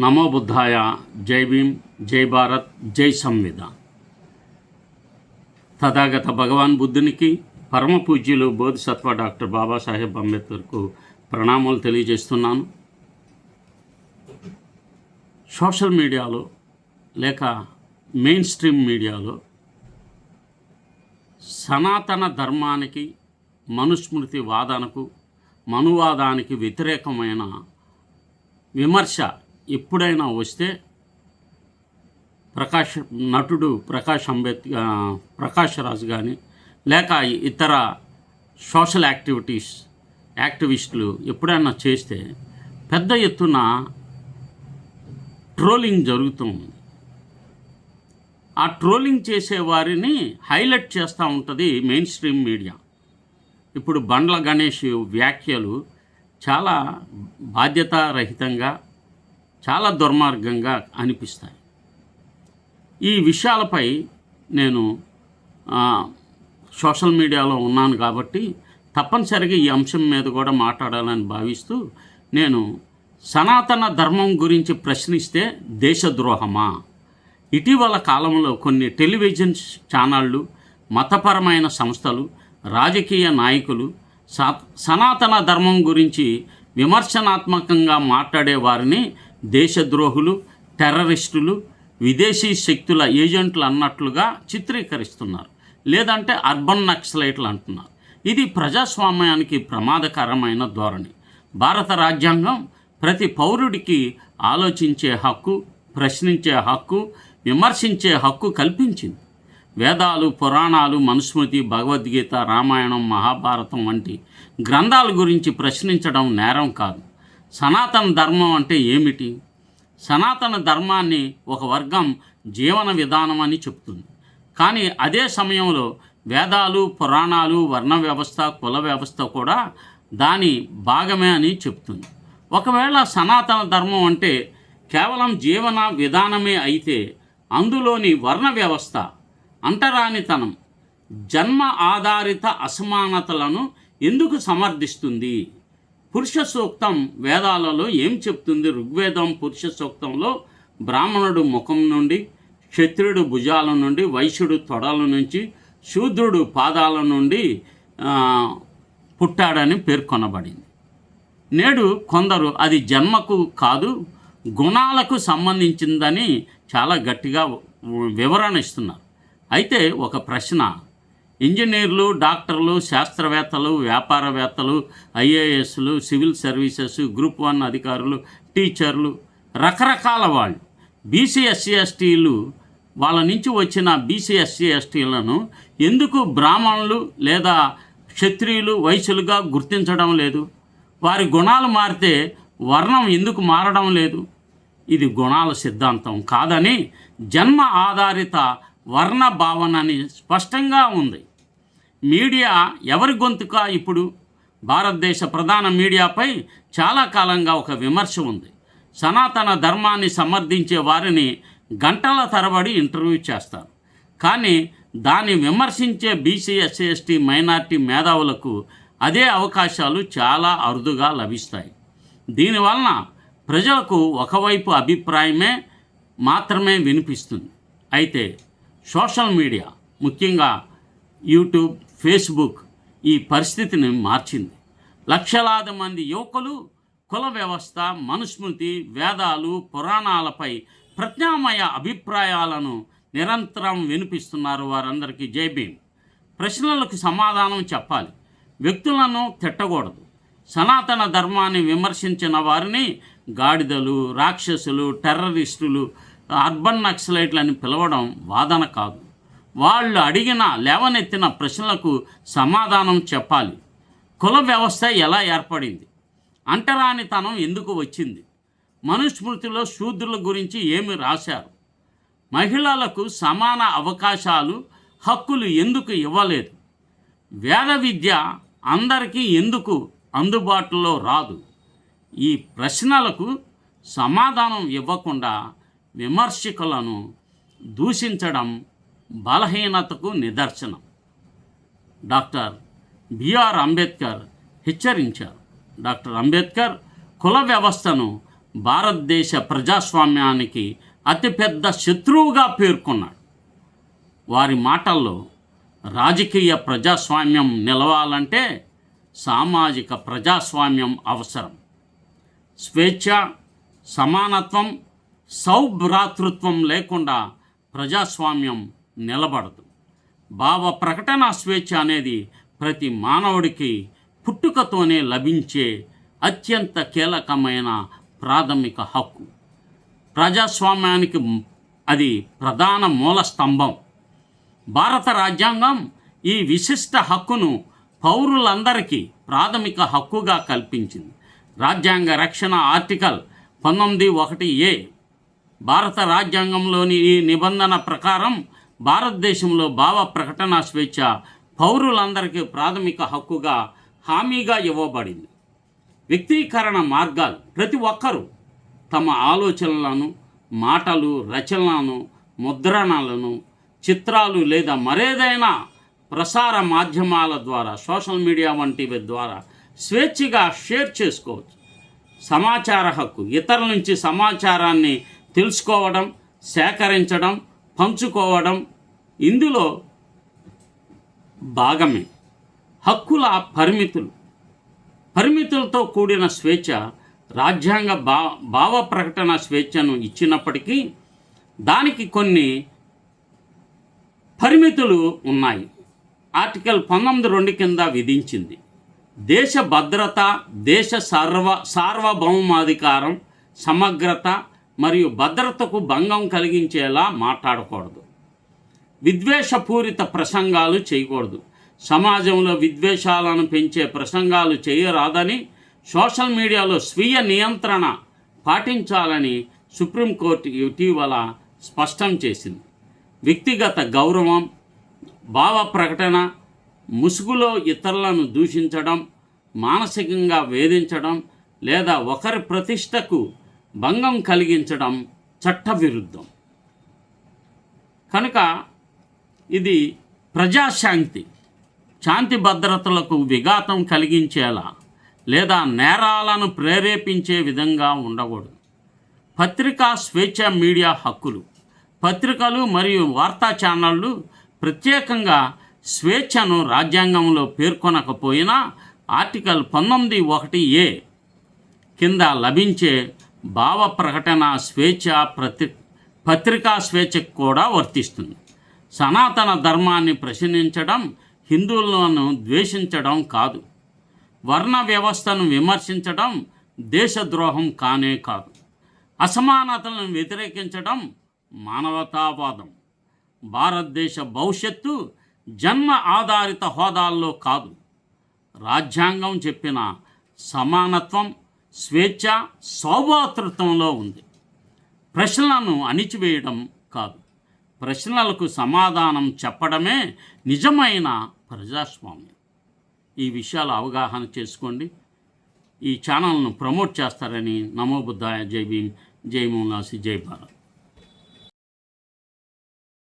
నమో బుద్ధాయ. జై భీమ్, జై భారత్, జై సంవిధాన్. తథాగత భగవాన్ బుద్ధునికి, పరమ పూజ్యులు బోధిసత్వ డాక్టర్ బాబాసాహెబ్ అంబేద్కర్కు ప్రణామాలు తెలియజేస్తున్నాను. సోషల్ మీడియాలో లేక మెయిన్ స్ట్రీమ్ మీడియాలో సనాతన ధర్మానికి, మనుస్మృతి వాదనకు, మనువాదానికి వ్యతిరేకమైన విమర్శ ఎప్పుడైనా వస్తే నటుడు ప్రకాష్ రాజ్ కానీ లేక ఇతర సోషల్ యాక్టివిస్టులు ఎప్పుడైనా చేస్తే పెద్ద ఎత్తున ట్రోలింగ్ జరుగుతుంది. ఆ ట్రోలింగ్ చేసే వారిని హైలైట్ చేస్తూ ఉంటుంది మెయిన్ స్ట్రీమ్ మీడియా. ఇప్పుడు బండ్ల గణేష్ వ్యాఖ్యలు చాలా బాధ్యతారహితంగా, చాలా దుర్మార్గంగా అనిపిస్తాయి. ఈ విషయాలపై నేను సోషల్ మీడియాలో ఉన్నాను కాబట్టి తప్పనిసరిగా ఈ అంశం మీద కూడా మాట్లాడాలని భావిస్తూ, నేను సనాతన ధర్మం గురించి ప్రశ్నిస్తే దేశద్రోహమా? ఇటీవల కాలంలో కొన్ని టెలివిజన్ ఛానళ్ళు, మతపరమైన సంస్థలు, రాజకీయ నాయకులు సనాతన ధర్మం గురించి విమర్శనాత్మకంగా మాట్లాడే వారిని దేశద్రోహులు, టెర్రరిస్టులు, విదేశీ శక్తుల ఏజెంట్లు అన్నట్లుగా చిత్రీకరిస్తున్నారు. లేదంటే అర్బన్ నక్సలైట్లు అంటున్నారు. ఇది ప్రజాస్వామ్యానికి ప్రమాదకరమైన ధోరణి. భారత రాజ్యాంగం ప్రతి పౌరుడికి ఆలోచించే హక్కు, ప్రశ్నించే హక్కు, విమర్శించే హక్కు కల్పించింది. వేదాలు, పురాణాలు, మనుస్మృతి, భగవద్గీత, రామాయణం, మహాభారతం వంటి గ్రంథాల గురించి ప్రశ్నించడం నేరం కాదు. సనాతన ధర్మం అంటే ఏమిటి? సనాతన ధర్మాన్ని ఒక వర్గం జీవన విధానం అని చెప్తుంది. కానీ అదే సమయంలో వేదాలు, పురాణాలు, వర్ణ వ్యవస్థ, కుల వ్యవస్థ కూడా దాని భాగమే అని చెప్తుంది. ఒకవేళ సనాతన ధర్మం అంటే కేవలం జీవన విధానమే అయితే అందులోని వర్ణ వ్యవస్థ, అంటరానితనం, జన్మ ఆధారిత అసమానతలను ఎందుకు సమర్థిస్తుంది? పురుష సూక్తం వేదాలలో ఏం చెప్తుంది? ఋగ్వేదం పురుష సూక్తంలో బ్రాహ్మణుడు ముఖం నుండి, క్షత్రుడు భుజాల నుండి, వైశ్యుడు తొడల నుంచి, శూద్రుడు పాదాల నుండి పుట్టాడని పేర్కొనబడింది. నేడు కొందరు అది జన్మకు కాదు, గుణాలకు సంబంధించిందని చాలా గట్టిగా వివరణ ఇస్తున్నారు. అయితే ఒక ప్రశ్న: ఇంజనీర్లు, డాక్టర్లు, శాస్త్రవేత్తలు, వ్యాపారవేత్తలు, ఐఏఎస్లు, సివిల్ సర్వీసెస్, గ్రూప్ 1 అధికారులు, టీచర్లు, రకరకాల వాళ్ళు బీసీ ఎస్సీ ఎస్టీలు, వాళ్ళ నుంచి వచ్చిన బీసీ ఎస్సీ ఎస్టీలను ఎందుకు బ్రాహ్మణులు లేదా క్షత్రియులు, వైశ్యులుగా గుర్తించడం లేదు? వారి గుణాలు మారితే వర్ణం ఎందుకు మారడం లేదు? ఇది గుణాల సిద్ధాంతం కాదని, జన్మ ఆధారిత వర్ణ భావనని స్పష్టంగా ఉంది. మీడియా ఎవరి గొంతుక? ఇప్పుడు భారతదేశ ప్రధాన మీడియాపై చాలా కాలంగా ఒక విమర్శ ఉంది. సనాతన ధర్మాన్ని సమర్థించే వారిని గంటల తరబడి ఇంటర్వ్యూ చేస్తారు. కానీ దాన్ని విమర్శించే బీసీ, ఎస్సీ, ఎస్టీ, మైనార్టీ మేధావులకు అదే అవకాశాలు చాలా అరుదుగా లభిస్తాయి. దీనివలన ప్రజలకు ఒకవైపు అభిప్రాయమే మాత్రమే వినిపిస్తుంది. అయితే సోషల్ మీడియా, ముఖ్యంగా యూట్యూబ్, ఫేస్బుక్ ఈ పరిస్థితిని మార్చింది. లక్షలాది మంది యువకులు కుల వ్యవస్థ, మనుస్మృతి, వేదాలు, పురాణాలపై ప్రత్యామ్నాయ అభిప్రాయాలను నిరంతరం వినిపిస్తున్నారు. వారందరికీ జై భీమ్. ప్రశ్నలకు సమాధానం చెప్పాలి, వ్యక్తులను తిట్టకూడదు. సనాతన ధర్మాన్ని విమర్శించిన వారిని గాడిదలు, రాక్షసులు, టెర్రరిస్టులు, అర్బన్ నక్సలైట్లు అని పిలవడం వాదన కాదు. వాళ్ళు అడిగిన, లేవనెత్తిన ప్రశ్నలకు సమాధానం చెప్పాలి. కుల వ్యవస్థ ఎలా ఏర్పడింది? అంటరానితనం ఎందుకు వచ్చింది? మనుస్మృతిలో శూద్రుల గురించి ఏమి రాశారు? మహిళలకు సమాన అవకాశాలు, హక్కులు ఎందుకు ఇవ్వలేదు? వేద విద్య అందరికీ ఎందుకు అందుబాటులో రాదు? ఈ ప్రశ్నలకు సమాధానం ఇవ్వకుండా విమర్శకులను దూషించడం బలహీనతకు నిదర్శనం. డాక్టర్ బిఆర్ అంబేద్కర్ హెచ్చరించారు. డాక్టర్ అంబేద్కర్ కుల వ్యవస్థను భారతదేశ ప్రజాస్వామ్యానికి అతిపెద్ద శత్రువుగా పేర్కొన్నాడు. వారి మాటల్లో రాజకీయ ప్రజాస్వామ్యం నిలవాలంటే సామాజిక ప్రజాస్వామ్యం అవసరం. స్వేచ్ఛ, సమానత్వం, సౌభ్రాతృత్వం లేకుండా ప్రజాస్వామ్యం నిలబడదు. భావ ప్రకటన స్వేచ్ఛ అనేది ప్రతి మానవుడికి పుట్టుకతోనే లభించే అత్యంత కీలకమైన ప్రాథమిక హక్కు. ప్రజాస్వామ్యానికి అది ప్రధాన మూల స్తంభం. భారత రాజ్యాంగం ఈ విశిష్ట హక్కును పౌరులందరికీ ప్రాథమిక హక్కుగా కల్పించింది. రాజ్యాంగ రక్షణ ఆర్టికల్ 19(1)(a) భారత రాజ్యాంగంలోని ఈ నిబంధన ప్రకారం భారతదేశంలో భావ ప్రకటన స్వేచ్ఛ పౌరులందరికీ ప్రాథమిక హక్కుగా హామీగా ఇవ్వబడింది. వ్యక్తీకరణ మార్గాలు: ప్రతి ఒక్కరూ తమ ఆలోచనలను, మాటలు, రచనలను, ముద్రణలను, చిత్రాలు లేదా మరేదైనా ప్రసార మాధ్యమాల ద్వారా, సోషల్ మీడియా వంటివి ద్వారా స్వేచ్ఛగా షేర్ చేసుకోవచ్చు. సమాచార హక్కు: ఇతరుల నుంచి సమాచారాన్ని తెలుసుకోవడం, సేకరించడం, పంచుకోవడం ఇందులో భాగమే. హక్కుల పరిమితులతో కూడిన స్వేచ్ఛ రాజ్యాంగ భావ ప్రకటన స్వేచ్ఛను ఇచ్చినప్పటికీ దానికి కొన్ని పరిమితులు ఉన్నాయి. ఆర్టికల్ 19(2) కింద విధించింది. దేశ భద్రత, దేశ సార్వభౌమాధికారం, సమగ్రత మరియు భద్రతకు భంగం కలిగించేలా మాట్లాడకూడదు. విద్వేషపూరిత ప్రసంగాలు చేయకూడదు. సమాజంలో విద్వేషాలను పెంచే ప్రసంగాలు చేయరాదని, సోషల్ మీడియాలో స్వీయ నియంత్రణ పాటించాలని సుప్రీంకోర్టు ఇటీవల స్పష్టం చేసింది. వ్యక్తిగత గౌరవం, భావ ప్రకటన ముసుగులో ఇతరులను దూషించడం, మానసికంగా వేధించడం లేదా ఒకరి ప్రతిష్టకు భంగం కలిగించడం చట్టవిరుద్ధం. కనుక ఇది శాంతి భద్రతలకు విఘాతం కలిగించేలా లేదా నేరాలను ప్రేరేపించే విధంగా ఉండకూడదు. పత్రికా స్వేచ్ఛ, మీడియా హక్కులు: పత్రికలు మరియు వార్తా ఛానళ్ళు ప్రత్యేకంగా స్వేచ్ఛను రాజ్యాంగంలో పేర్కొనకపోయినా ఆర్టికల్ 19(1)(a) కింద లభించే భావ ప్రకటన స్వేచ్ఛ పత్రికా స్వేచ్ఛకు కూడా వర్తిస్తుంది. సనాతన ధర్మాన్ని ప్రశ్నించడం హిందువులను ద్వేషించడం కాదు. వర్ణ వ్యవస్థను విమర్శించడం దేశద్రోహం కానే కాదు. అసమానతలను వ్యతిరేకించడం మానవతావాదం. భారతదేశ భవిష్యత్తు జన్మ ఆధారిత హోదాల్లో కాదు, రాజ్యాంగం చెప్పిన సమానత్వం, స్వేచ్ఛ, సౌభ్రాతృత్వంలో ఉంది. ప్రశ్నలను అణిచివేయడం కాదు, ప్రశ్నలకు సమాధానం చెప్పడమే నిజమైన ప్రజాస్వామ్యం. ఈ విషయాలు అవగాహన చేసుకోండి. ఈ ఛానల్ను ప్రమోట్ చేస్తారని నమో బుద్ధాయ. జై భీమ్, జై మూలాసి, జై భారత్.